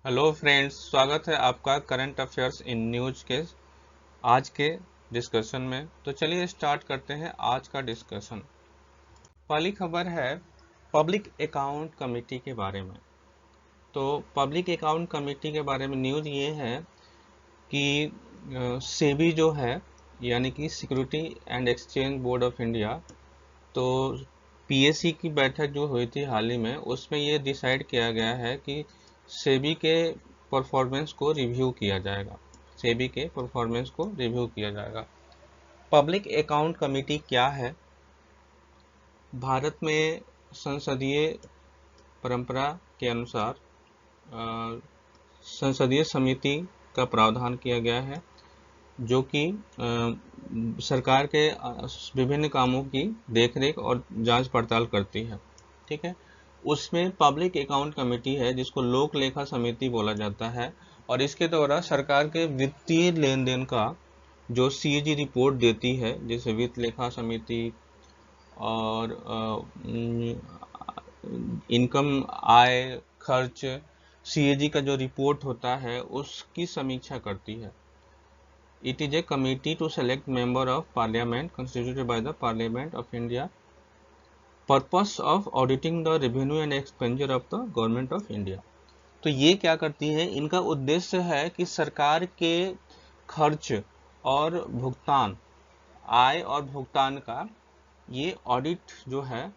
Hello friends, स्वागत है आपका करंट अफेयर्स इन न्यूज के आज के डिस्कशन में। तो चलिए स्टार्ट करते हैं आज का डिस्कशन। पहली खबर है पब्लिक अकाउंट कमेटी के बारे में। तो पब्लिक अकाउंट कमेटी के बारे में न्यूज़ ये है कि सेबी जो है यानी कि security and exchange board of India, तो पीएसी की बैठक जो हुई थी हाल ही में, उसमें ये डिसाइड किया गया है कि सेबी के परफॉर्मेंस को रिव्यू किया जाएगा। सेबी के परफॉर्मेंस को रिव्यू किया जाएगा। पब्लिक अकाउंट कमेटी क्या है? भारत में संसदीय परंपरा के अनुसार संसदीय समिति का प्रावधान किया गया है जो कि सरकार के विभिन्न कामों की देखरेख और जांच पड़ताल करती है। ठीक है, उसमें पब्लिक अकाउंट कमेटी है जिसको लोक लेखा समिति बोला जाता है, और इसके द्वारा सरकार के वित्तीय लेन देन का जो सीएजी रिपोर्ट देती है, जैसे वित्त लेखा समिति और इनकम आय खर्च, सीएजी का जो रिपोर्ट होता है उसकी समीक्षा करती है। It is a committee to select member of parliament constituted by the Parliament of India. Purpose of auditing the revenue and expenditure of the government of India. तो ये क्या करती है? इनका उद्देश्य है कि सरकार के खर्च और भुगतान, आय और भुगतान का ये ऑडिट जो है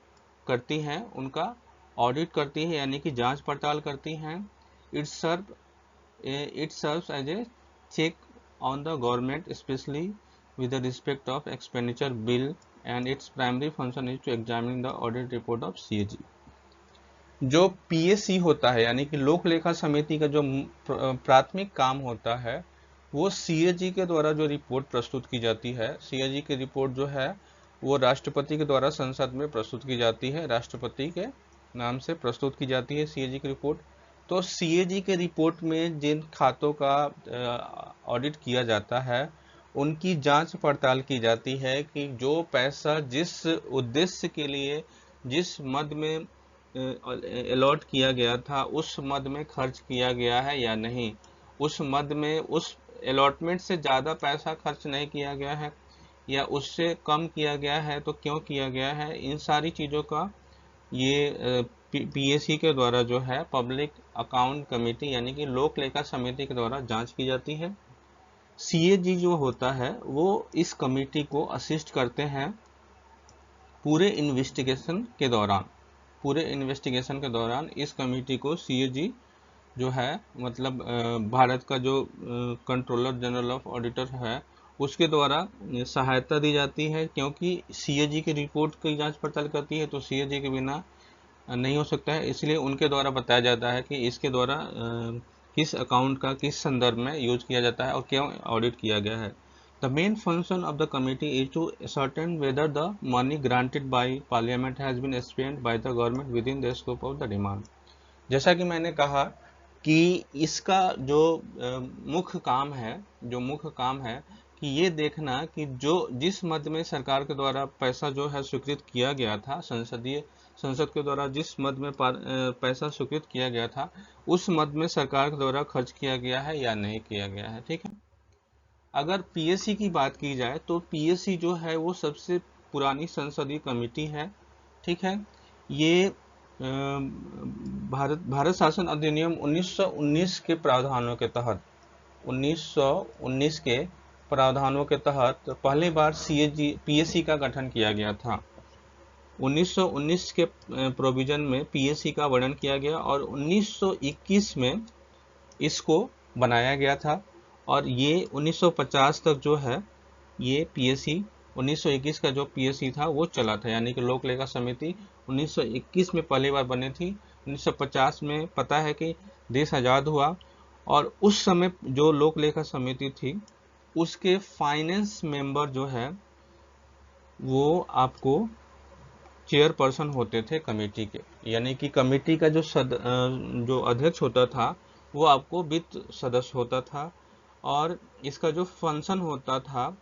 करती हैं, उनका ऑडिट करती है यानी कि जांच पड़ताल करती हैं। It serves as a check on the government, especially with the respect of expenditure bill, and its primary function is to examine the audit report of CAG. जो पीएसी होता है यानी कि लोक लेखा समिति का जो प्राथमिक काम होता है वो सीएजी के द्वारा जो रिपोर्ट प्रस्तुत की जाती है। सीएजी की रिपोर्ट जो है वो राष्ट्रपति के द्वारा संसद में प्रस्तुत की जाती है, राष्ट्रपति के नाम से प्रस्तुत की जाती है सीएजी की रिपोर्ट। तो सीएजी के रिपोर्ट में जिन खातों का ऑडिट किया जाता है उनकी जांच पड़ताल की जाती है कि जो पैसा जिस उद्देश्य के लिए जिस मद में अलॉट किया गया था उस मद में खर्च किया गया है या नहीं, उस मद में उस अलॉटमेंट से ज़्यादा पैसा खर्च नहीं किया गया है या उससे कम किया गया है तो क्यों किया गया है, इन सारी चीज़ों का ये पीएसी के द्वारा जो है पब्लिक अकाउंट कमेटी यानी कि लोक लेखा समिति के द्वारा जांच की जाती है। सीएजी जो होता है वो इस कमेटी को असिस्ट करते हैं पूरे इन्वेस्टिगेशन के दौरान इस कमेटी को सीएजी जो है, मतलब भारत का जो कंट्रोलर जनरल ऑफ ऑडिटर है उसके द्वारा सहायता दी जाती है, क्योंकि सीएजी की रिपोर्ट की जांच पड़ताल करती है तो सीएजी के बिना नहीं हो सकता है। इसलिए उनके द्वारा बताया जाता है कि इसके द्वारा किस अकाउंट का किस संदर्भ में यूज किया जाता है और क्यों ऑडिट किया गया है। The main function of the committee is to certain whether the money granted by parliament has been spent by the government within the scope of the demand. जैसा कि मैंने कहा कि इसका जो मुख्य काम है कि ये देखना कि जो जिस मद में सरकार के द्वारा पैसा जो है स्वीकृत किया गया था, संसद के द्वारा जिस मद में पैसा स्वीकृत किया गया था उस मद में सरकार के द्वारा खर्च किया गया है या नहीं किया गया है। ठीक है, अगर पीएससी की बात की जाए तो पीएससी जो है वो सबसे पुरानी संसदीय कमेटी है। ठीक है, ये भारत शासन अधिनियम 1919 के प्रावधानों के तहत 1919 के प्रावधानों के तहत पहली बार पीएससी का गठन किया गया था। 1919 के प्रोविजन में पीएससी का वर्णन किया गया और 1921 में इसको बनाया गया था, और ये 1950 तक जो है ये पीएससी 1921 का जो पीएससी था वो चला था, यानी कि लोक लेखा समिति 1921 में पहली बार बनी थी। 1950 में पता है कि देश आज़ाद हुआ, और उस समय जो लोक लेखा समिति थी उसके फाइनेंस मेंबर जो है वो आपको चेयरपर्सन होते थे कमेटी के, यानी कि कमेटी का जो अध्यक्ष होता था वो आपको वित्त सदस्य होता था, और इसका जो फंक्शन होता था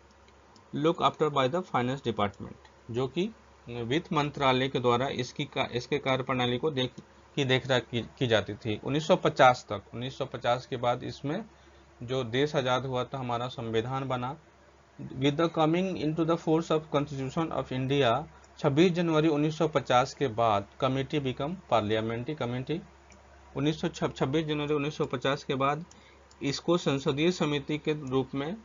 look after by the finance department, जो कि वित्त मंत्रालय के द्वारा इसके कार्यप्रणाली को की देखरेख की जाती थी 1950 तक। 1950 के बाद इसमें जो देश आज़ाद हुआ था, हमारा संविधान बना। With the coming into the force of constitution of India, 26 जनवरी 1950 के बाद कमेटी बिकम पार्लियामेंट्री कमेटी। 26 जनवरी 1950 के बाद इसको संसदीय समिति के रूप में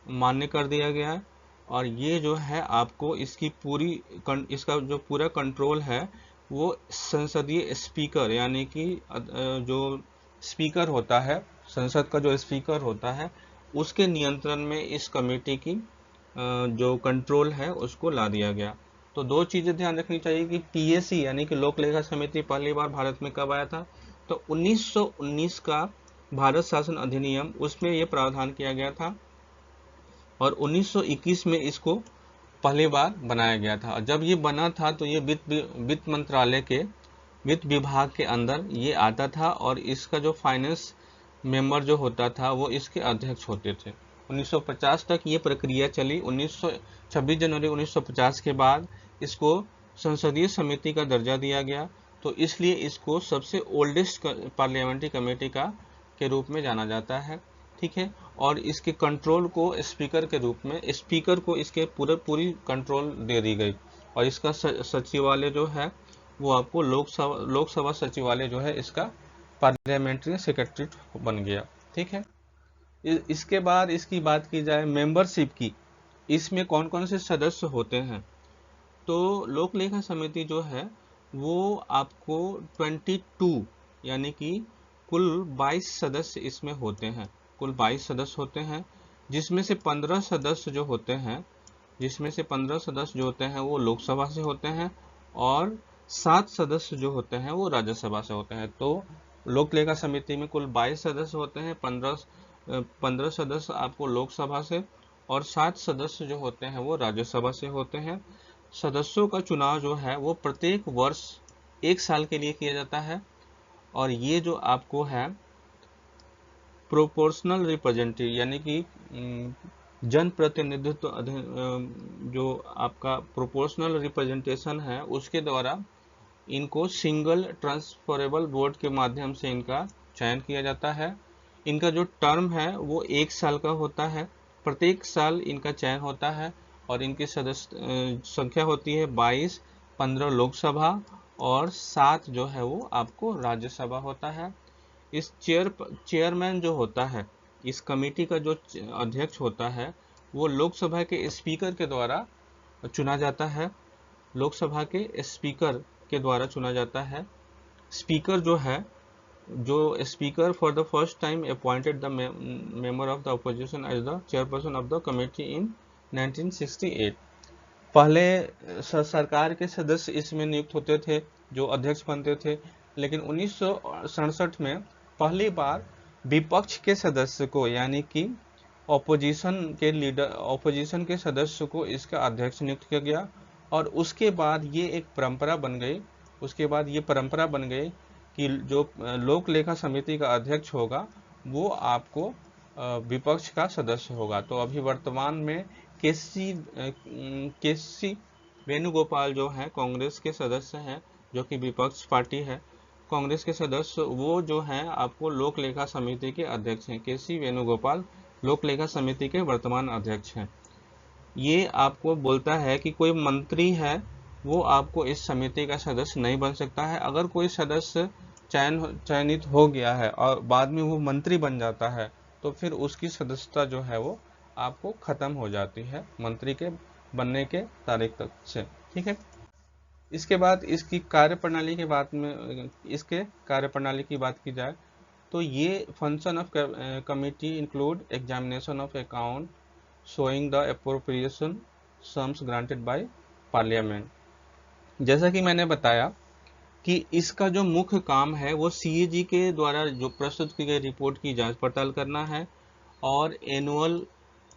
मान्य कर दिया गया। और ये जो है आपको इसका जो पूरा कंट्रोल है वो संसदीय स्पीकर, यानी कि जो स्पीकर होता है, संसद का जो स्पीकर होता है, उसके नियंत्रण में इस कमेटी की जो कंट्रोल है उसको ला दिया गया। तो दो चीज़ें ध्यान रखनी चाहिए कि पीएसी यानी कि लोक लेखा समिति पहली बार भारत में कब आया था, तो 1919 का भारत शासन अधिनियम, उसमें ये प्रावधान किया गया था। और 1921 में इसको पहली बार बनाया गया था। जब ये बना था तो ये वित्त मंत्रालय के वित्त विभाग के अंदर ये आता था, और इसका जो फाइनेंस मेंबर जो होता था वो इसके अध्यक्ष होते थे। 1950 तक ये प्रक्रिया चली। 26 जनवरी 1950 के बाद इसको संसदीय समिति का दर्जा दिया गया, तो इसलिए इसको सबसे ओल्डेस्ट पार्लियामेंट्री कमेटी के रूप में जाना जाता है। ठीक है। और इसके कंट्रोल को स्पीकर के रूप में, स्पीकर को इसके पूरी कंट्रोल दे दी गई। और इसका सचिवालय जो है वो आपको लोकसभा सचिवालय जो है इसका पार्लियामेंट्री सेक्रेटरी बन गया। ठीक है। इसके बाद इसकी बात की जाए मेंबरशिप की, इसमें कौन कौन से सदस्य होते हैं, तो लोक लेखा समिति जो है वो आपको 22 यानी कि कुल 22 सदस्य इसमें होते हैं। कुल 22 सदस्य होते हैं, जिसमें से 15 सदस्य जो होते हैं वो लोकसभा से होते हैं, और 7 सदस्य जो होते हैं वो राज्यसभा से होते हैं। तो लोक लेखा समिति में कुल 22 सदस्य होते हैं, 15 सदस्य आपको लोकसभा से, और 7 सदस्य जो होते हैं वो राज्यसभा से होते हैं। सदस्यों का चुनाव जो है वो प्रत्येक वर्ष 1 साल के लिए किया जाता है। और ये जो आपको है प्रोपोर्शनल रिप्रेजेंटेटिव यानी कि जन प्रतिनिधित्व जो आपका प्रोपोर्शनल रिप्रेजेंटेशन है उसके द्वारा इनको सिंगल ट्रांसफरेबल वोट के माध्यम से इनका चयन किया जाता है। इनका जो टर्म है वो 1 साल का होता है, प्रत्येक साल इनका चयन होता है। और इनकी सदस्य संख्या होती है 22, 15 लोकसभा और 7 जो है वो आपको राज्यसभा होता है। इस चेयरमैन जो होता है, इस कमेटी का जो अध्यक्ष होता है वो लोकसभा के स्पीकर के द्वारा चुना जाता है। लोकसभा के स्पीकर के द्वारा चुना जाता है। स्पीकर जो है, जो speaker for the first time appointed the member of the opposition as the chairperson of the committee in 1968। पहले सरकार के सदस्य इसमें नियुक्त होते थे जो अध्यक्ष बनते थे, लेकिन 1967 में पहली बार विपक्ष के सदस्य को यानी कि ऑपोजिशन के सदस्य को इसका अध्यक्ष नियुक्त किया गया। और उसके बाद ये एक परंपरा बन गई कि जो लोक लेखा समिति का अध्यक्ष होगा वो आपको विपक्ष का सदस्य होगा। तो अभी वर्तमान में केसी वेणुगोपाल जो है कांग्रेस के सदस्य हैं, जो कि विपक्ष पार्टी है कांग्रेस के सदस्य, वो जो हैं आपको लोक लेखा समिति के अध्यक्ष हैं। केसी वेणुगोपाल लोक लेखा समिति के वर्तमान अध्यक्ष हैं। ये आपको बोलता है कि कोई मंत्री है वो आपको इस समिति का सदस्य नहीं बन सकता है। अगर कोई सदस्य चयनित हो गया है और बाद में वो मंत्री बन जाता है तो फिर उसकी सदस्यता जो है वो आपको खत्म हो जाती है मंत्री के बनने के तारीख तक से। ठीक है। इसके बाद इसके कार्यप्रणाली की बात की जाए तो ये function of committee include examination of account showing the appropriation sums granted by parliament. जैसा कि मैंने बताया कि इसका जो मुख्य काम है वो सीएजी के द्वारा जो प्रस्तुत की गई रिपोर्ट की जांच पड़ताल करना है, और एनुअल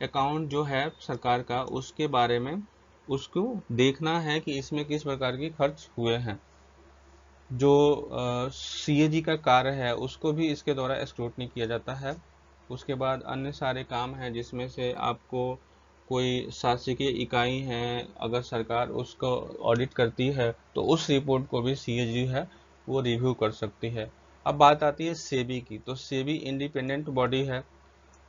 अकाउंट जो है सरकार का उसके बारे में उसको देखना है कि इसमें किस प्रकार के खर्च हुए हैं। जो सीएजी का कार्य है उसको भी इसके द्वारा स्क्रूटनी किया जाता है। उसके बाद अन्य सारे काम हैं जिसमें से आपको कोई शासकीय इकाई है, अगर सरकार उसको ऑडिट करती है तो उस रिपोर्ट को भी सीएजी है वो रिव्यू कर सकती है। अब बात आती है सेबी की, तो सेबी इंडिपेंडेंट बॉडी है,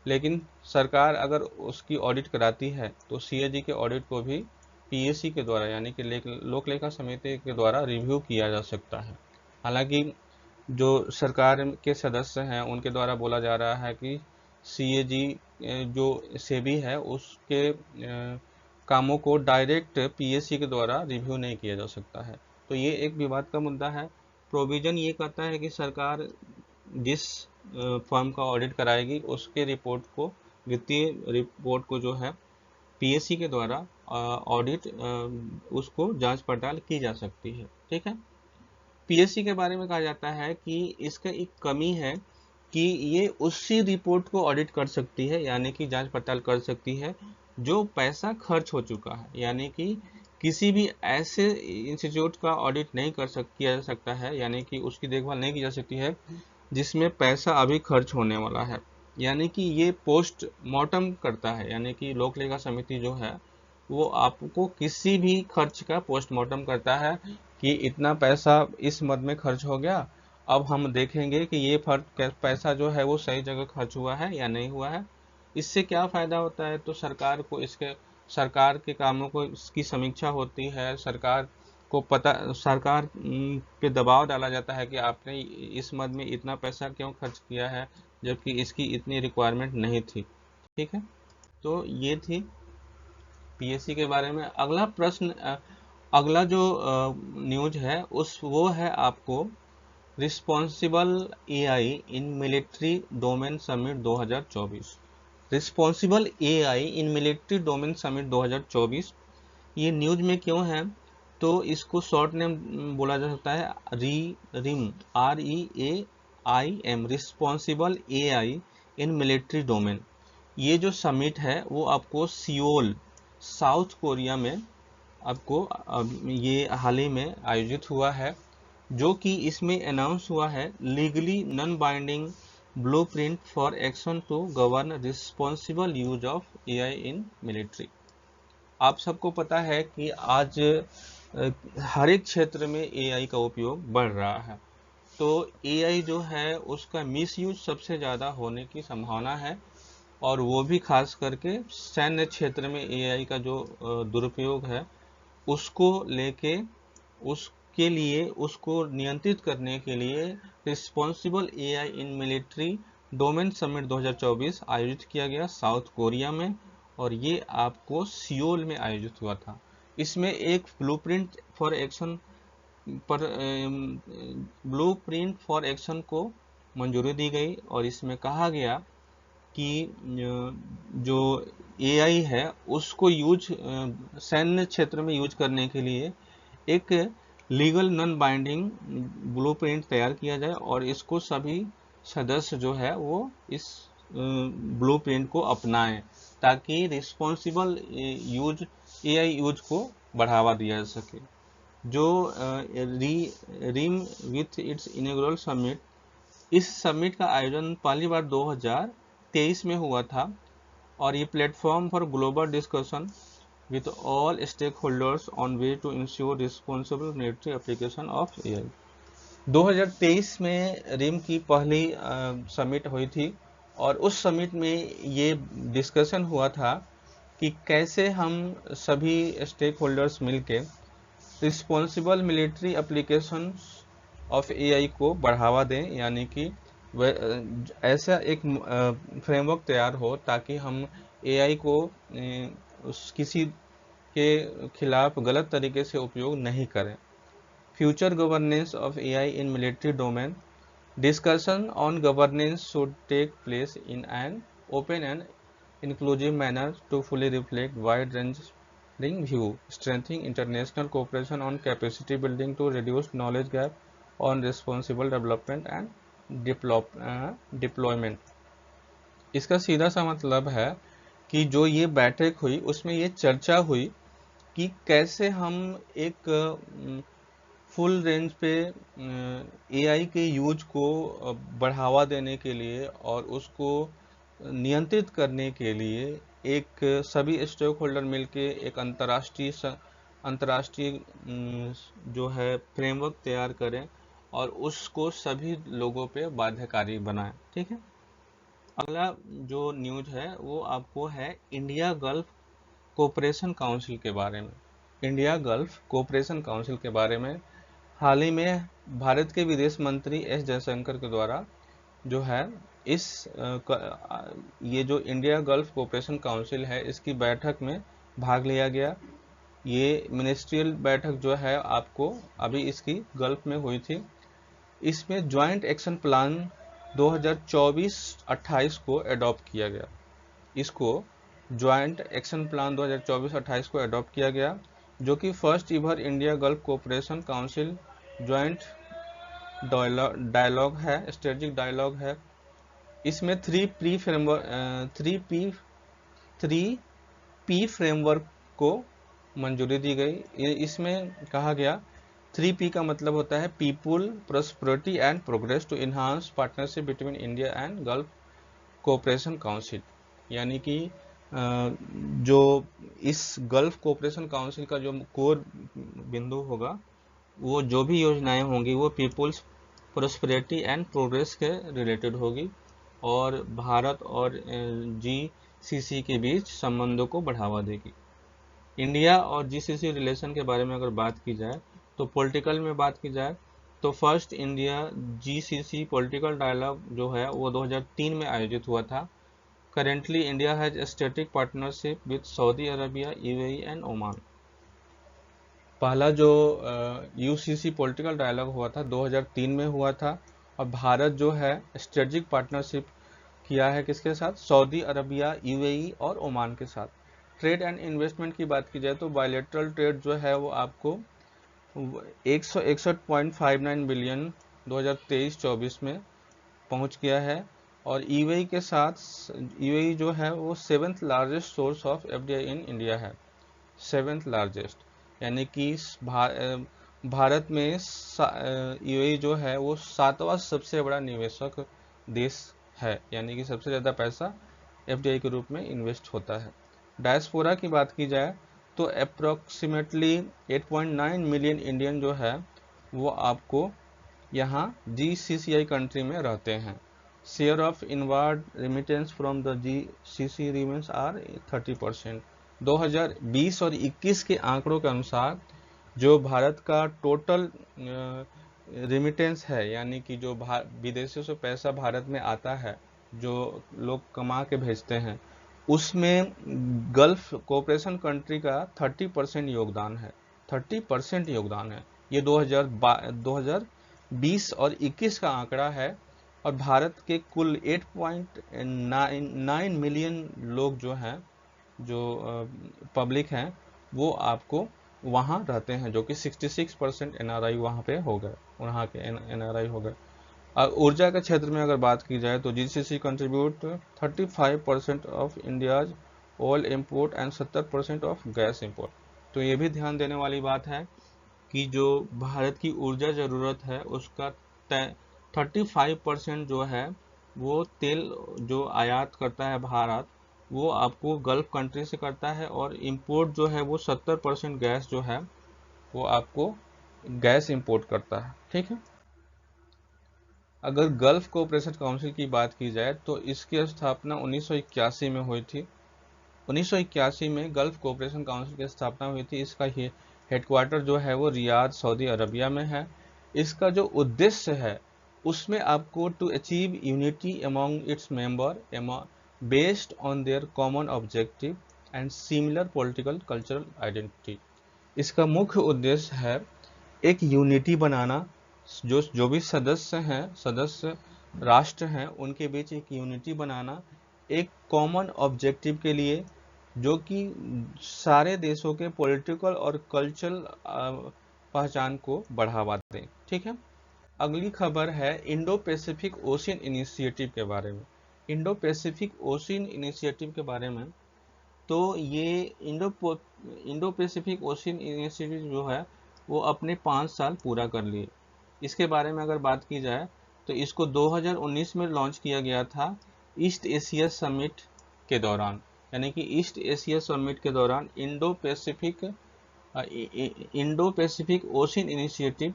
लेकिन सरकार अगर उसकी ऑडिट कराती है तो सीएजी के ऑडिट को भी पीएसी के द्वारा यानी कि लोक लेखा समिति के द्वारा रिव्यू किया जा सकता है। हालांकि जो सरकार के सदस्य हैं उनके द्वारा बोला जा रहा है कि सीएजी जो सेबी है उसके कामों को डायरेक्ट पीएससी के द्वारा रिव्यू नहीं किया जा सकता है। तो ये एक विवाद का मुद्दा है। प्रोविजन ये कहता है कि सरकार जिस फर्म का ऑडिट कराएगी उसके रिपोर्ट को, वित्तीय रिपोर्ट को जो है पीएससी के द्वारा ऑडिट उसको जांच पड़ताल की जा सकती है। ठीक है। पीएससी के बारे में कहा जाता है कि इसका एक कमी है कि ये उसी रिपोर्ट को ऑडिट कर सकती है यानी कि जांच पड़ताल कर सकती है जो पैसा खर्च हो चुका है, यानी कि किसी भी ऐसे इंस्टीट्यूट का ऑडिट नहीं किया जा सकता है, यानी कि उसकी देखभाल नहीं की जा सकती है जिसमें पैसा अभी खर्च होने वाला है। यानी कि ये पोस्ट मॉर्टम करता है, यानी कि लोक लेखा समिति जो है वो आपको किसी भी खर्च का पोस्टमार्टम करता है कि इतना पैसा इस मद में खर्च हो गया, अब हम देखेंगे कि ये पैसा जो है वो सही जगह खर्च हुआ है या नहीं हुआ है। इससे क्या फ़ायदा होता है, तो सरकार के कामों को इसकी समीक्षा होती है, सरकार पे दबाव डाला जाता है कि आपने इस मद में इतना पैसा क्यों खर्च किया है जबकि इसकी इतनी रिक्वायरमेंट नहीं थी। ठीक है। तो ये थी पीएससी के बारे में। अगला जो न्यूज है वो है आपको responsible AI in military domain summit 2024। Responsible AI in military domain summit 2024 ये न्यूज में क्यों है, तो इसको शॉर्ट नेम बोला जा सकता है REAIM, REAIM, responsible AI in military domain. ये जो समिट है वो आपको सियोल, साउथ कोरिया में आपको ये हाल ही में आयोजित हुआ है, जो कि इसमें अनाउंस हुआ है legally non binding blueprint for action to govern responsible use of AI in military. आप सबको पता है कि आज हर एक क्षेत्र में एआई का उपयोग बढ़ रहा है, तो एआई जो है उसका मिसयूज सबसे ज़्यादा होने की संभावना है, और वो भी खास करके सैन्य क्षेत्र में एआई का जो दुरुपयोग है उसको लेके उसके लिए उसको नियंत्रित करने के लिए responsible AI in military domain summit 2024 आयोजित किया गया साउथ कोरिया में, और ये आपको सियोल में आयोजित हुआ था। इसमें एक ब्लूप्रिंट फॉर एक्शन को मंजूरी दी गई, और इसमें कहा गया कि जो एआई है उसको सैन्य क्षेत्र में यूज करने के लिए एक लीगल नॉन बाइंडिंग ब्लूप्रिंट तैयार किया जाए, और इसको सभी सदस्य जो है वो इस ब्लूप्रिंट को अपनाएं ताकि रिस्पॉन्सिबल एआई यूज को बढ़ावा दिया जा सके। जो REAIM with its inauguration summit, इस समिट का आयोजन पहली बार 2023 में हुआ था, और ये platform for global discussion with all stakeholders on way to ensure responsible military application of AI. 2023 में रिम की पहली समिट हुई थी, और उस समिट में ये डिस्कशन हुआ था कि कैसे हम सभी स्टेक होल्डर्स मिलके responsible military application of AI को बढ़ावा दें, यानी कि ऐसा एक फ्रेमवर्क तैयार हो ताकि हम एआई को किसी के खिलाफ गलत तरीके से उपयोग नहीं करें। Future governance of AI in military domain, discussion on governance should take place in an open and inclusive manner to fully reflect wide-ranging view, strengthening international cooperation on capacity building to reduce knowledge gap on responsible development and deployment। इसका सीधा सा मतलब है कि जो ये बैठक हुई उसमें ये चर्चा हुई कि कैसे हम एक फुल रेंज पे एआई के यूज को बढ़ावा देने के लिए और उसको नियंत्रित करने के लिए एक सभी स्टेक होल्डर मिलके एक अंतर्राष्ट्रीय जो है फ्रेमवर्क तैयार करें, और उसको सभी लोगों पे बाध्यकारी बनाए। ठीक है। अगला जो न्यूज है वो आपको है इंडिया गल्फ कोऑपरेशन काउंसिल के बारे में। इंडिया गल्फ कोऑपरेशन काउंसिल के बारे में हाल ही में भारत के विदेश मंत्री एस जयशंकर के द्वारा जो है इस ये जो इंडिया गल्फ कोऑपरेशन काउंसिल है इसकी बैठक में भाग लिया गया। ये मिनिस्ट्रियल बैठक जो है आपको अभी इसकी गल्फ में हुई थी। इसमें ज्वाइंट एक्शन प्लान 2024-28 को अडॉप्ट किया गया। इसको ज्वाइंट एक्शन प्लान 2024-28 को अडॉप्ट किया गया, जो कि first ever India Gulf cooperation council joint dialogue है, स्ट्रेटेजिक डायलॉग है। इसमें थ्री पी फ्रेमवर्क को मंजूरी दी गई। इसमें कहा गया 3P का मतलब होता है people, prosperity and progress to enhance partnership between India and Gulf cooperation Council. यानी कि जो इस गल्फ कोऑपरेशन काउंसिल का जो कोर बिंदु होगा, वो जो भी योजनाएं होंगी वो पीपुल्स, प्रॉस्पेरिटी एंड प्रोग्रेस के रिलेटेड होगी और भारत और GCC के बीच संबंधों को बढ़ावा देगी। इंडिया और GCC रिलेशन के बारे में अगर बात की जाए तो पॉलिटिकल में बात की जाए तो first India GCC political dialogue जो है वो 2003 में आयोजित हुआ था। Currently India has strategic partnership with Saudi Arabia, UAE and Oman. पहला जो UCC पॉलिटिकल डायलॉग हुआ था 2003 में हुआ था और भारत जो है स्ट्रेटेजिक पार्टनरशिप किया है किसके साथ? सऊदी अरबिया, UAE और ओमान के साथ। ट्रेड एंड इन्वेस्टमेंट की बात की जाए तो बायलैटरल ट्रेड जो है वो आपको 161.59 बिलियन 2023-24 में पहुंच गया है और UAE के साथ UAE जो है वो 7th largest source of FDI in India है। 7th लार्जेस्ट, यानी कि भारत में UAE जो है वो 7वां सबसे बड़ा निवेशक देश है, यानी कि सबसे ज़्यादा पैसा FDI के रूप में इन्वेस्ट होता है। डायस्पोरा की बात की जाए तो अप्रोक्सीमेटली 8.9 मिलियन इंडियन जो है वो आपको यहाँ GCCI कंट्री में रहते हैं। Share of inward remittance from the GCC remains are 30%। 2020 और 21 के आंकड़ों के अनुसार जो भारत का टोटल रेमिटेंस है, यानी कि जो विदेशों से पैसा भारत में आता है, जो लोग कमा के भेजते हैं, उसमें गल्फ कोऑपरेशन कंट्री का 30% योगदान है। 30% योगदान है। ये 2020 और 21 का आंकड़ा है और भारत के कुल 8.9 मिलियन लोग जो हैं, जो पब्लिक हैं, वो आपको वहाँ रहते हैं, जो कि 66% NRI वहाँ पे हो गए, वहाँ के NRI हो गए। ऊर्जा के क्षेत्र में अगर बात की जाए तो GCC contribute 35% of India's oil import and 70% of gas import. तो ये भी ध्यान देने वाली बात है कि जो भारत की ऊर्जा ज़रूरत है उसका 35% जो है वो तेल जो आयात करता है भारत, वो आपको गल्फ कंट्री से करता है और इंपोर्ट जो है वो 70% गैस जो है वो आपको गैस इंपोर्ट करता है। ठीक है। अगर गल्फ कोऑपरेशन काउंसिल की बात की जाए तो इसकी स्थापना 1981 में हुई थी। 1981 में गल्फ कोऑपरेशन काउंसिल की स्थापना हुई थी। इसका हेडक्वार्टर जो है वो रियाद, सऊदी अरबिया में है। इसका जो उद्देश्य है उसमें आपको to achieve unity among its member based on their common objective and similar political cultural identity. इसका मुख्य उद्देश्य है एक यूनिटी बनाना, जो भी सदस्य राष्ट्र हैं उनके बीच एक यूनिटी बनाना, एक कॉमन ऑब्जेक्टिव के लिए, जो कि सारे देशों के पॉलिटिकल और कल्चरल पहचान को बढ़ावा दें। ठीक है। अगली खबर है इंडो पैसिफिक ओशियन इनिशिएटिव के बारे में। इंडो पैसिफिक ओशियन इनिशिएटिव के बारे में तो ये इंडो पैसिफिक ओशियन इनिशिएटिव जो है वो अपने 5 साल पूरा कर लिए। इसके बारे में अगर बात की जाए तो इसको 2019 में लॉन्च किया गया था ईस्ट एशिया समिट के दौरान, यानी कि ईस्ट एशिया समिट के दौरान इंडो पैसिफिक ओशियन इनिशिएटिव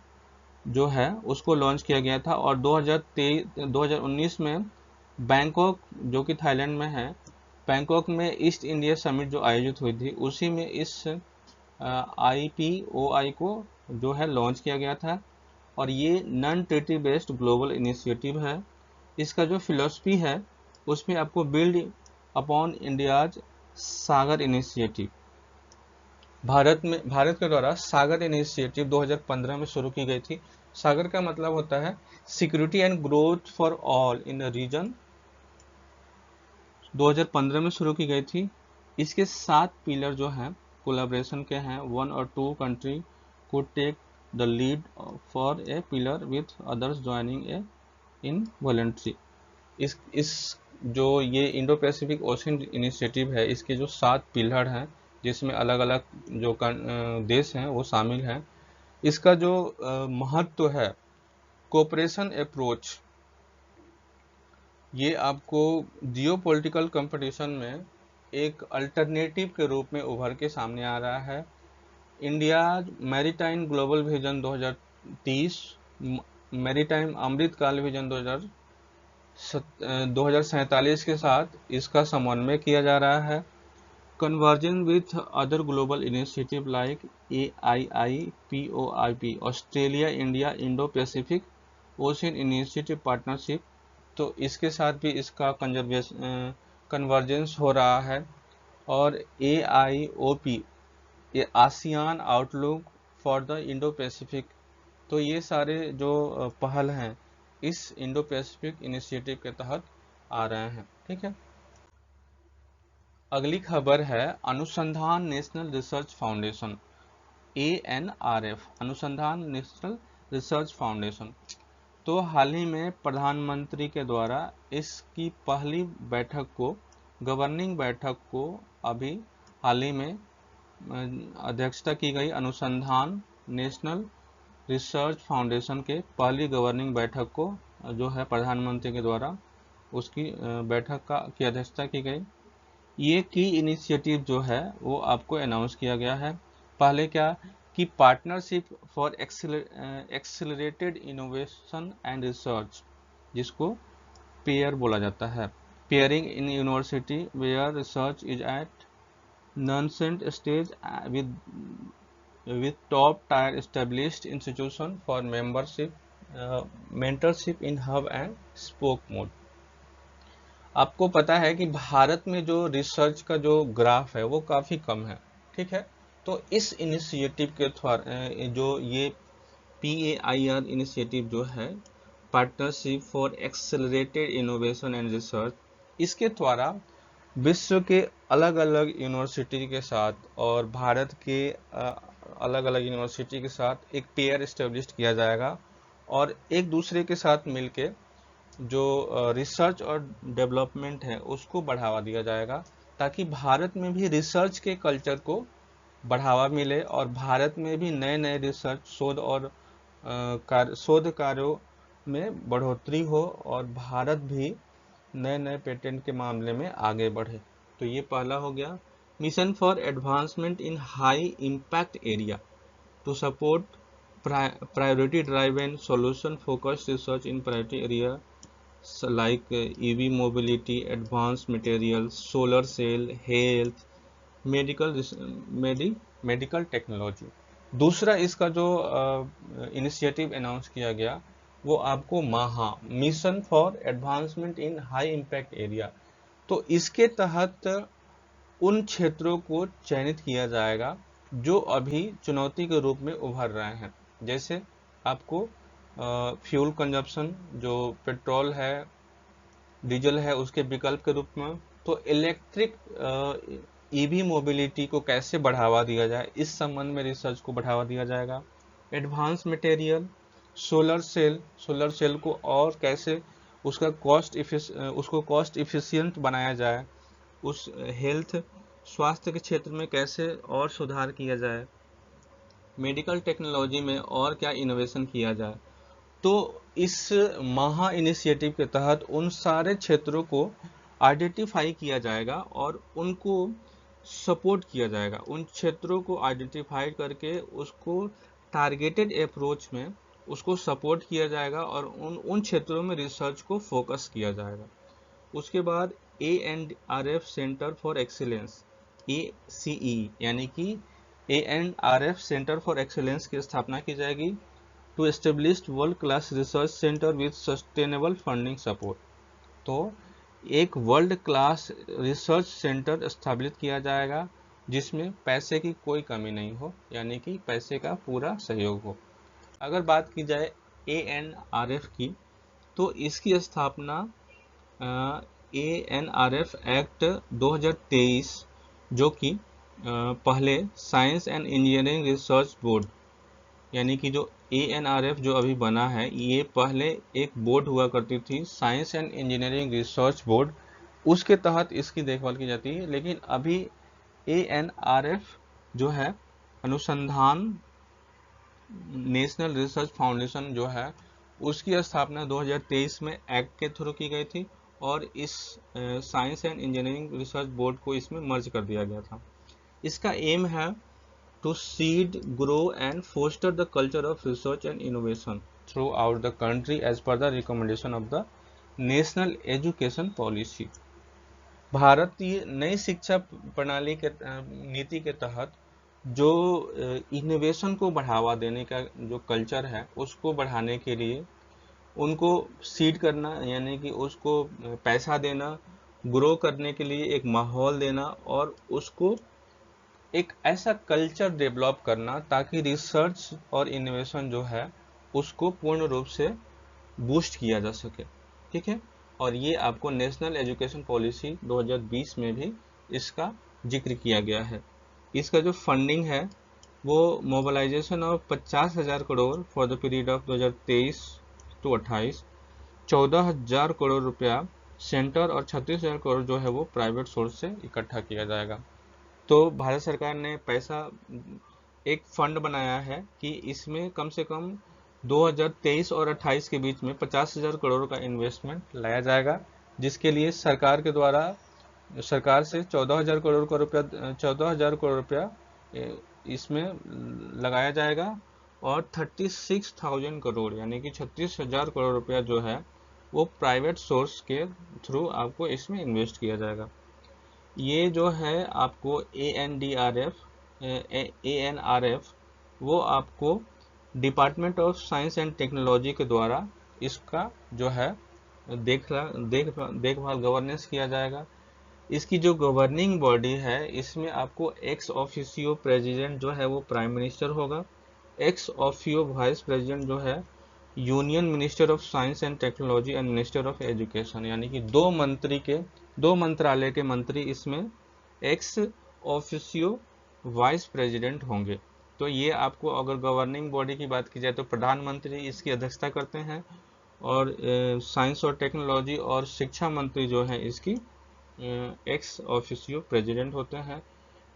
जो है उसको लॉन्च किया गया था। और 2019 में बैंकॉक, जो कि थाईलैंड में है, बैंकॉक में ईस्ट इंडिया समिट जो आयोजित हुई थी, उसी में इस IPOI को जो है लॉन्च किया गया था। और ये non treaty based global initiative है। इसका जो फिलॉसफी है उसमें आपको बिल्ड अपॉन इंडियाज सागर इनिशिएटिव, भारत के द्वारा सागर इनिशिएटिव 2015 में शुरू की गई थी। सागर का मतलब होता है security and growth for all in the region. 2015 में शुरू की गई थी। इसके 7 पिलर जो हैं कोलैबोरेशन के हैं। 1 और 2 country could take the lead for a pillar with others joining a in voluntary। इस जो ये इंडो पैसिफिक ओशन इनिशिएटिव है, इसके जो 7 पिलर हैं जिसमें अलग अलग जो देश हैं वो शामिल हैं। इसका जो महत्व है, कोऑपरेशन अप्रोच, ये आपको जियोपॉलिटिकल कंपटीशन में एक अल्टरनेटिव के रूप में उभर के सामने आ रहा है। India maritime global vision 2030, maritime Amritkaal vision 2047 के साथ इसका समन्वय किया जा रहा है। Convergence with other global initiative like AIIPOIP, Australia India Indo Pacific ocean initiative partnership, तो इसके साथ भी इसका कन्वर्जेंस हो रहा है। और AIOP, ये ASEAN outlook for the Indo Pacific, तो ये सारे जो पहल हैं इस इंडो पैसिफिक इनिशिएटिव के तहत आ रहे हैं। ठीक है, अगली खबर है अनुसंधान नेशनल रिसर्च फाउंडेशन, ANRF, अनुसंधान नेशनल रिसर्च फाउंडेशन। तो हाल ही में प्रधानमंत्री के द्वारा इसकी पहली बैठक को, गवर्निंग बैठक को अभी हाल ही में अध्यक्षता की गई। अनुसंधान नेशनल रिसर्च फाउंडेशन के पहली गवर्निंग बैठक को जो है प्रधानमंत्री के द्वारा उसकी बैठक की अध्यक्षता की गई। ये की इनिशिएटिव जो है वो आपको अनाउंस किया गया है। पहले क्या कि partnership for accelerated innovation and research, जिसको पेयर बोला जाता है, pairing in university where research is at nascent stage with top tier established institution for membership, mentorship in hub and spoke mode। आपको पता है कि भारत में जो रिसर्च का जो ग्राफ है वो काफ़ी कम है। ठीक है, तो इस इनिशिएटिव के द्वारा जो ये PAIR इनिशिएटिव जो है, partnership for accelerated innovation and research, इसके द्वारा विश्व के अलग अलग यूनिवर्सिटी के साथ और भारत के अलग अलग यूनिवर्सिटी के साथ एक पेयर इस्टेब्लिश किया जाएगा और एक दूसरे के साथ मिलके जो रिसर्च और डेवलपमेंट है उसको बढ़ावा दिया जाएगा, ताकि भारत में भी रिसर्च के कल्चर को बढ़ावा मिले और भारत में भी नए नए रिसर्च शोध कार्यों में बढ़ोतरी हो और भारत भी नए नए पेटेंट के मामले में आगे बढ़े। तो ये पहला हो गया। Mission for advancement in high impact area to support priority drive and solution focused research in priority area like EV mobility, advanced materials, solar cell, health, medical technology. दूसरा इसका जो इनिशिएटिव अनाउंस किया गया वो आपको mission for advancement in high impact area. तो इसके तहत उन क्षेत्रों को चयनित किया जाएगा जो अभी चुनौती के रूप में उभर रहे हैं। जैसे आपको फ्यूल कंजप्शन, जो पेट्रोल है डीजल है उसके विकल्प के रूप में, तो इलेक्ट्रिक EV मोबिलिटी को कैसे बढ़ावा दिया जाए, इस संबंध में रिसर्च को बढ़ावा दिया जाएगा। एडवांस मटेरियल, सोलर सेल को और कैसे उसको कॉस्ट इफिशिएंट बनाया जाए, उस हेल्थ स्वास्थ्य के क्षेत्र में कैसे और सुधार किया जाए, मेडिकल टेक्नोलॉजी में और क्या इनोवेशन किया जाए। तो इस महा इनिशिएटिव के तहत उन सारे क्षेत्रों को आइडेंटिफाई किया जाएगा और उनको सपोर्ट किया जाएगा। उन क्षेत्रों को आइडेंटिफाई करके उसको टारगेटेड अप्रोच में उसको सपोर्ट किया जाएगा और उन क्षेत्रों में रिसर्च को फोकस किया जाएगा। उसके बाद ANRF centre for excellence, ACE यानी कि ANRF सेंटर फॉर एक्सीलेंस की स्थापना की जाएगी to establish world class research centre with sustainable funding support. तो एक वर्ल्ड क्लास रिसर्च सेंटर स्थापित किया जाएगा जिसमें पैसे की कोई कमी नहीं हो, यानी कि पैसे का पूरा सहयोग हो। अगर बात की जाए ANRF की, तो इसकी स्थापना ANRF एक्ट 2023 जो कि पहले science and engineering research board, यानी कि जो ANRF जो अभी बना है, ये पहले एक बोर्ड हुआ करती थी science and engineering research board, उसके तहत इसकी देखभाल की जाती है। लेकिन अभी ANRF जो है अनुसंधान नेशनल रिसर्च फाउंडेशन जो है, उसकी स्थापना 2023 में एक्ट के थ्रू की गई थी और इस science and engineering research board को इसमें मर्ज कर दिया गया था। इसका एम है to seed, grow and foster the culture of research and innovation throughout the country as per the recommendation of the national education policy. भारतीय नई शिक्षा प्रणाली के नीति के तहत जो इनोवेशन को बढ़ावा देने का जो कल्चर है, उसको बढ़ाने के लिए उनको सीड करना, यानी कि उसको पैसा देना, ग्रो करने के लिए एक माहौल देना और उसको एक ऐसा कल्चर डेवलप करना ताकि रिसर्च और इनोवेशन जो है उसको पूर्ण रूप से बूस्ट किया जा सके। ठीक है, और ये आपको नेशनल एजुकेशन पॉलिसी 2020 में भी इसका जिक्र किया गया है। इसका जो फंडिंग है वो mobilisation of 50,000 crore for the period of 2023 to 28, 14,000 crore रुपया सेंटर और 36,000 करोड़ जो है वो प्राइवेट सोर्स से इकट्ठा किया जाएगा। तो भारत सरकार ने पैसा एक फंड बनाया है कि इसमें कम से कम 2023 और 28 के बीच में 50,000 करोड़ का इन्वेस्टमेंट लाया जाएगा, जिसके लिए सरकार के द्वारा सरकार से 14,000 करोड़ का रुपया 14,000 करोड़ रुपया इसमें लगाया जाएगा और 36,000 करोड़ यानी कि 36,000 करोड़ रुपया जो है वो प्राइवेट सोर्स के थ्रू आपको इसमें इन्वेस्ट किया जाएगा। ये जो है आपको ANRF वो आपको department of science and technology के द्वारा इसका जो है देखभाल गवर्नेंस किया जाएगा। इसकी जो गवर्निंग बॉडी है, इसमें आपको एक्स ऑफिशियो प्रेसिडेंट जो है वो प्राइम मिनिस्टर होगा, एक्स ऑफियो वाइस प्रेसिडेंट जो है union minister of science and technology and minister of education, यानी कि दो मंत्रालय के मंत्री इसमें एक्स ऑफिशियो वाइस प्रेसिडेंट होंगे। तो ये आपको अगर गवर्निंग बॉडी की बात की जाए तो प्रधानमंत्री इसकी अध्यक्षता करते हैं और साइंस और टेक्नोलॉजी और शिक्षा मंत्री जो है इसकी एक्स ऑफिशियो प्रेसिडेंट होते हैं।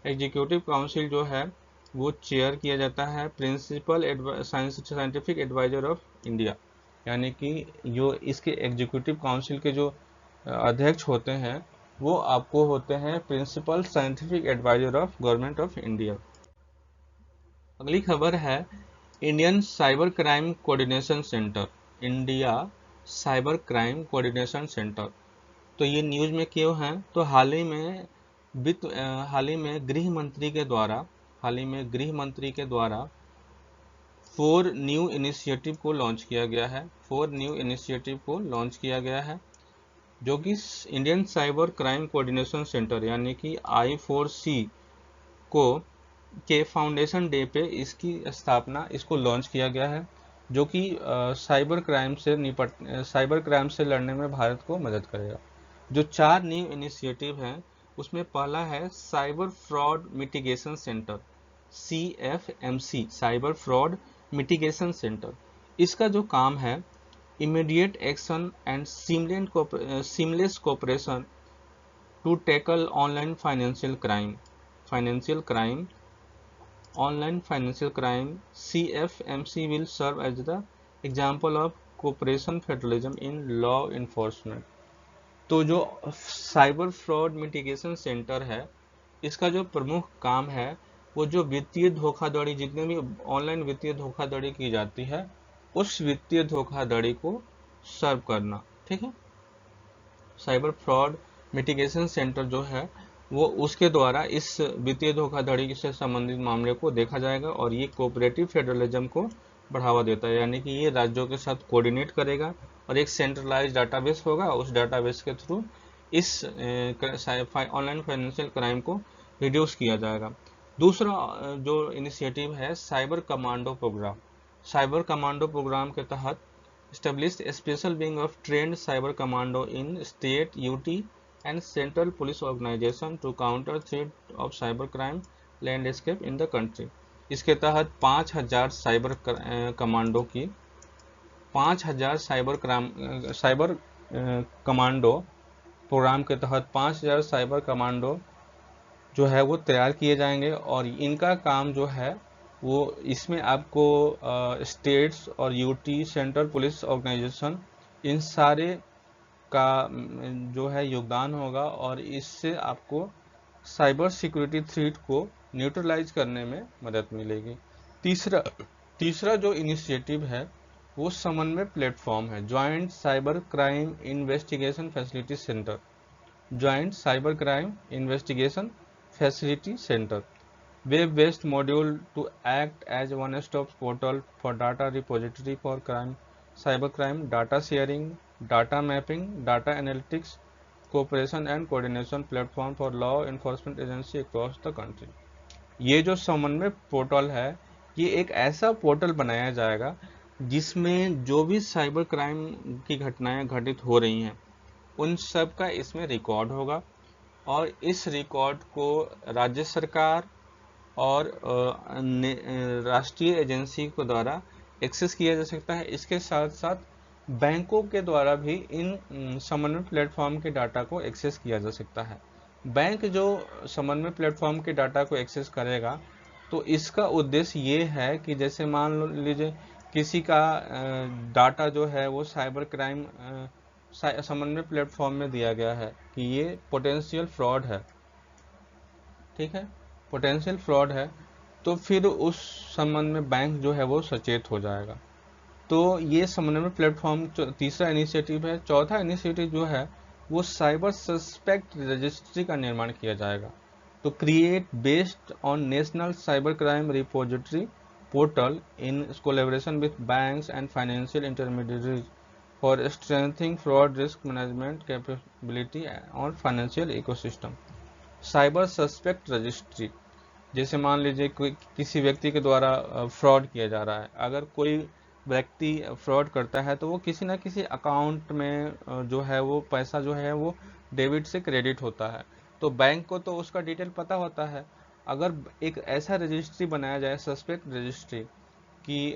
एग्जीक्यूटिव काउंसिल जो है वो चेयर किया जाता है principal scientific adviser of India, यानी कि जो इसके एग्जीक्यूटिव काउंसिल के जो अध्यक्ष होते हैं वो आपको होते हैं principal scientific adviser of government of India. अगली खबर है Indian cyber crime coordination centre, India cyber crime coordination centre. तो ये न्यूज़ में क्यों है? तो हाल ही में गृह मंत्री के द्वारा 4 न्यू इनिशिएटिव को लॉन्च किया गया है जो कि Indian cyber crime coordination centre यानी कि I4C के फाउंडेशन डे पे इसको लॉन्च किया गया है, जो कि साइबर क्राइम से लड़ने में भारत को मदद करेगा। जो 4 न्यू इनिशिएटिव हैं उसमें पहला है cyber fraud mitigation centre, CFMC, cyber fraud mitigation centre. इसका जो काम है immediate action and seamless cooperation to tackle online financial crime. CFMC will serve as the example of cooperation federalism in law enforcement। तो जो cyber fraud mitigation centre है, इसका जो प्रमुख काम है वो जो वित्तीय धोखाधड़ी, जितने भी ऑनलाइन वित्तीय धोखाधड़ी की जाती है उस वित्तीय धोखाधड़ी को सर्व करना। ठीक है, साइबर फ्रॉड मिटिगेशन सेंटर जो है वो उसके द्वारा इस वित्तीय धोखाधड़ी से संबंधित मामले को देखा जाएगा, और ये कोऑपरेटिव फेडरलिज्म को बढ़ावा देता है, यानी कि ये राज्यों के साथ कोऑर्डिनेट करेगा और एक सेंट्रलाइज डाटाबेस होगा। उस डाटाबेस के थ्रू इस ऑनलाइन फाइनेंशियल क्राइम को रिड्यूस किया जाएगा। दूसरा जो इनिशिएटिव है cyber commando programme. Cyber commando programme के तहत established a special wing of trained cyber commando in state, UT and central police organization to counter threat of cyber crime landscape in the country। इसके तहत 5000 cyber commando की 5000 cyber commando programme के तहत 5000 cyber commando जो है वो तैयार किए जाएंगे, और इनका काम जो है वो इसमें आपको स्टेट्स और यूटी सेंट्रल पुलिस ऑर्गेनाइजेशन इन सारे का जो है योगदान होगा, और इससे आपको साइबर सिक्योरिटी थ्रेट को न्यूट्रलाइज करने में मदद मिलेगी। तीसरा जो इनिशिएटिव है वो समन्वय प्लेटफॉर्म है, joint cyber crime investigation facility centre. Joint cyber crime investigation facility center, web-based module to act as one-stop portal for data repository for crime, cybercrime, data sharing, data mapping, data analytics, cooperation and coordination platform for law enforcement agency across the country। ये जो समन्वय portal है ये एक ऐसा portal बनाया जाएगा जिसमें जो भी साइबर क्राइम की घटनाएं घटित हो रही हैं उन सब का इसमें रिकॉर्ड होगा, और इस रिकॉर्ड को राज्य सरकार और राष्ट्रीय एजेंसी के द्वारा एक्सेस किया जा सकता है। इसके साथ साथ बैंकों के द्वारा भी इन समन्वय प्लेटफॉर्म के डाटा को एक्सेस किया जा सकता है। बैंक जो समन्वय प्लेटफॉर्म के डाटा को एक्सेस करेगा तो इसका उद्देश्य ये है कि जैसे मान लीजिए किसी का डाटा जो है वो साइबर क्राइम समन्वय प्लेटफॉर्म में दिया गया है कि ये पोटेंशियल फ्रॉड है, ठीक है, पोटेंशियल फ्रॉड है, तो फिर उस संबंध में बैंक जो है वो सचेत हो जाएगा। तो ये समन्वय प्लेटफॉर्म तीसरा इनिशिएटिव है। चौथा इनिशिएटिव जो है वो साइबर सस्पेक्ट रजिस्ट्री का निर्माण किया जाएगा। तो create based on national cyber crime repository portal in collaboration with banks and financial intermediaries for strengthening fraud risk management capability और financial ecosystem। Cyber suspect registry, जैसे मान लीजिए किसी व्यक्ति के द्वारा फ्रॉड किया जा रहा है, अगर कोई व्यक्ति फ्रॉड करता है तो वो किसी ना किसी अकाउंट में जो है वो पैसा जो है वो डेबिट से क्रेडिट होता है, तो बैंक को तो उसका डिटेल पता होता है। अगर एक ऐसा रजिस्ट्री बनाया जाए सस्पेक्ट रजिस्ट्री कि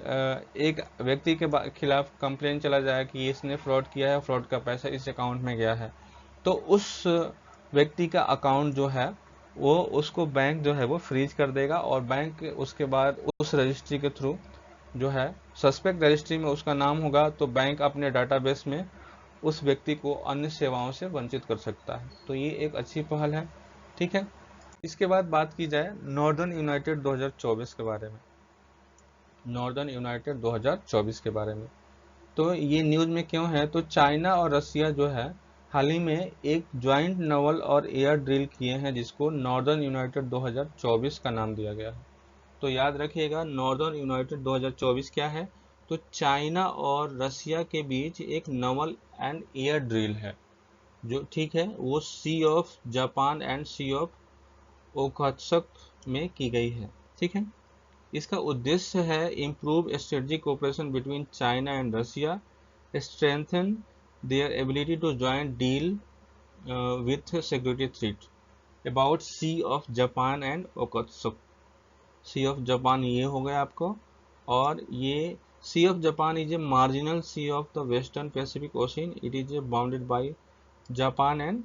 एक व्यक्ति के खिलाफ कंप्लेन चला जाए कि इसने फ्रॉड किया है, फ्रॉड का पैसा इस अकाउंट में गया है, तो उस व्यक्ति का अकाउंट जो है वो उसको बैंक जो है वो फ्रीज कर देगा, और बैंक उसके बाद उस रजिस्ट्री के थ्रू जो है सस्पेक्ट रजिस्ट्री में उसका नाम होगा, तो बैंक अपने डाटाबेस में उस व्यक्ति को अन्य सेवाओं से वंचित कर सकता है। तो ये एक अच्छी पहल है, ठीक है। इसके बाद बात की जाए नॉर्दर्न यूनाइटेड 2024 के बारे में। नॉर्दर्न यूनाइटेड 2024 के बारे में, तो ये न्यूज़ में क्यों है, तो चाइना और रसिया जो है हाल ही में एक ज्वाइंट नवल और एयर ड्रिल किए हैं जिसको नॉर्दर्न यूनाइटेड 2024 का नाम दिया गया है। तो याद रखिएगा नॉर्दर्न यूनाइटेड 2024 क्या है, तो चाइना और रसिया के बीच एक नवल एंड एयर ड्रिल है जो, ठीक है, वो sea of Japan and sea of Okhotsk में की गई है, ठीक है। इसका उद्देश्य है improve strategic cooperation between China and Russia, strengthen their ability to joint deal with security threat about sea of Japan and Okhotsk. Sea of Japan ये हो गया आपको, और ये sea of Japan is a marginal sea of the western Pacific ocean. It is bounded by Japan and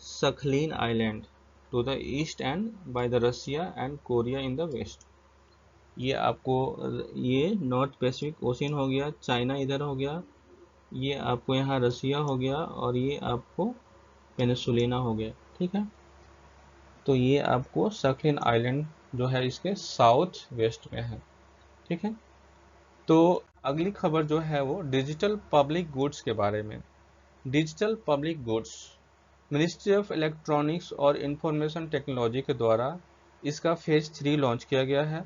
सखलिन island to the east and by the Russia and Korea in the west. ये आपको ये north Pacific ocean हो गया, China इधर हो गया, ये आपको यहाँ रसिया हो गया, और ये आपको पेनिसुलिना हो गया, ठीक है। तो ये आपको सखलिन आइलैंड जो है इसके साउथ वेस्ट में है, ठीक है। तो अगली खबर जो है वो डिजिटल पब्लिक गुड्स के बारे में। Digital public goods ministry of electronics और इंफॉर्मेशन टेक्नोलॉजी के द्वारा इसका फेज 3 लॉन्च किया गया है,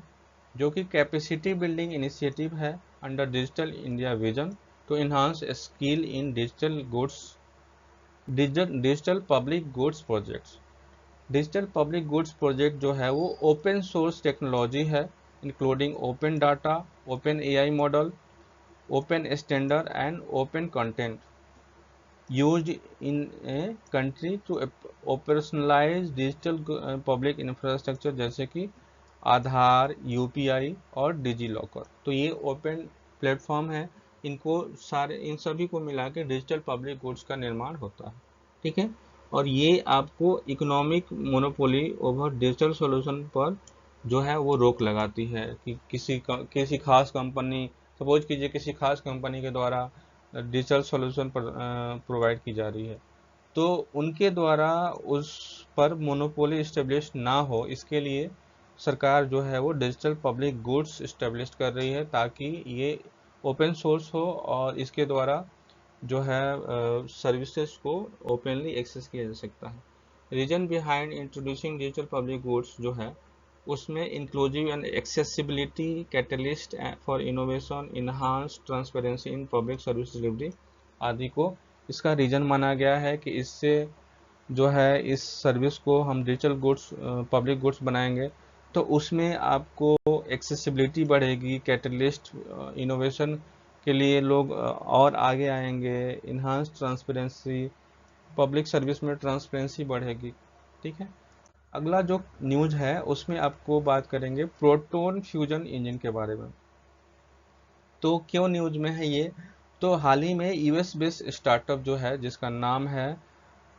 जो कि कैपेसिटी बिल्डिंग इनिशिएटिव है under digital India vision to enhance skill in digital goods, digital public goods projects. Digital public goods project जो है वो ओपन सोर्स टेक्नोलॉजी है, including open data, open AI model, open standard and open content used in a country to operationalize digital public infrastructure जैसे कि आधार, UPI और digi locker. तो ये open platform है, इन सभी को मिला के डिजिटल पब्लिक गुड्स का निर्माण होता है। ठीक है, और ये आपको economic monopoly over digital solution पर जो है वो रोक लगाती है कि किसी खास कंपनी, सपोज कीजिए किसी खास कंपनी के द्वारा डिजिटल सॉल्यूशन प्रोवाइड की जा रही है, तो उनके द्वारा उस पर मोनोपोली इस्टेब्लिश ना हो, इसके लिए सरकार जो है वो डिजिटल पब्लिक गुड्स इस्टेब्लिश कर रही है, ताकि ये ओपन सोर्स हो और इसके द्वारा जो है सर्विसेज को ओपनली एक्सेस किया जा सकता है। Reason behind introducing digital public goods जो है उसमें inclusive and accessibility, catalyst for innovation, enhance transparency in public service delivery आदि को इसका रीजन माना गया है कि इससे जो है इस सर्विस को हम डिजिटल गुड्स पब्लिक गुड्स बनाएंगे तो उसमें आपको एक्सेसिबिलिटी बढ़ेगी, कैटलिस्ट इनोवेशन के लिए लोग और आगे आएंगे, इनहांस ट्रांसपेरेंसी, पब्लिक सर्विस में ट्रांसपेरेंसी बढ़ेगी। ठीक है, अगला जो न्यूज है उसमें आपको बात करेंगे प्रोटॉन फ्यूजन इंजन के बारे में। तो क्यों न्यूज में है ये, तो हाल ही में यूएस बेस्ड स्टार्टअप जो है जिसका नाम है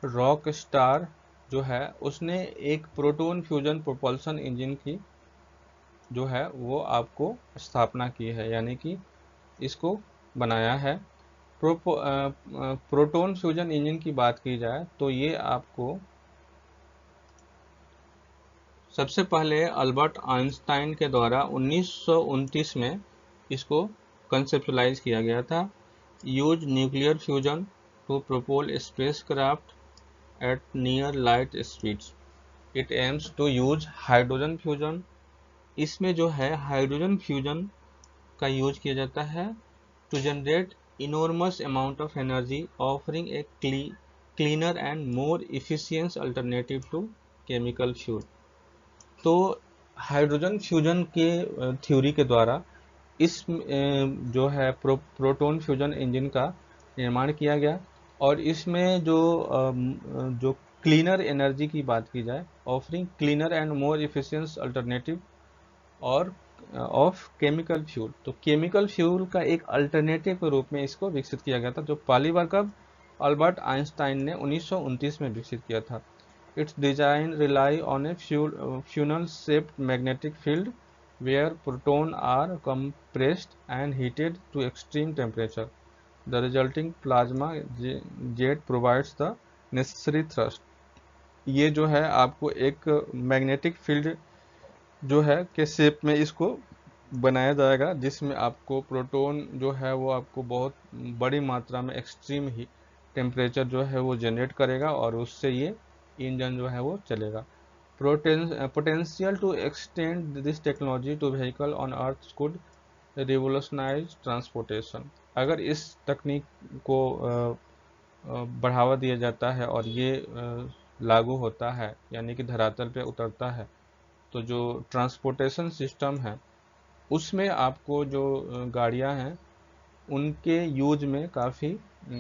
रॉक स्टार जो है उसने एक प्रोटॉन फ्यूजन प्रोपल्सन इंजन की जो है वो आपको स्थापना की है, यानी कि इसको बनाया है। प्रोटॉन फ्यूजन इंजन की बात की जाए तो ये आपको सबसे पहले अल्बर्ट आइंस्टाइन के द्वारा 1929 में इसको कंसेप्चुलाइज किया गया था। Use nuclear fusion to propel spacecraft at near light speeds. It aims to use hydrogen fusion. इसमें जो है हाइड्रोजन फ्यूजन का यूज किया जाता है to generate enormous amount of energy, offering a cleaner and more efficient alternative to chemical fuel. तो hydrogen fusion के theory के द्वारा इस जो है प्रोटॉन फ्यूजन इंजन का निर्माण किया गया, और इसमें जो क्लीनर एनर्जी की बात की जाए, offering cleaner and more efficient alternative और ऑफ केमिकल फ्यूल, तो केमिकल फ्यूल का एक अल्टरनेटिव के रूप में इसको विकसित किया गया था, जो पहली बार कब अल्बर्ट आइंस्टाइन ने 1929 में विकसित किया था। Its design rely on a funnel-shaped magnetic field where protons are compressed and heated to extreme temperature. The resulting plasma jet provides the necessary thrust. ये जो है आपको एक मैग्नेटिक फील्ड जो है के शेप में इसको बनाया जाएगा, जिसमें आपको प्रोटॉन जो है वो आपको बहुत बड़ी मात्रा में एक्सट्रीम ही टेम्परेचर जो है वो जनरेट करेगा और उससे ये इंजन जो है वो चलेगा। Potential to extend this technology to vehicle on earth could revolutionise transportation. अगर इस तकनीक को बढ़ावा दिया जाता है और ये लागू होता है, यानी कि धरातल पे उतरता है, तो जो ट्रांसपोर्टेशन सिस्टम है उसमें आपको जो गाड़ियां हैं उनके यूज में काफ़ी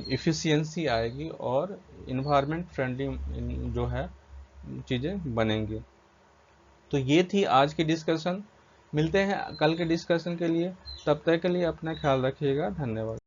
इफ़िशियंसी आएगी और इन्वायरमेंट फ्रेंडली जो है चीज़ें बनेंगी। तो ये थी आज की डिस्कशन। मिलते हैं कल के डिस्कशन के लिए, तब तक के लिए अपना ख्याल रखिएगा। धन्यवाद।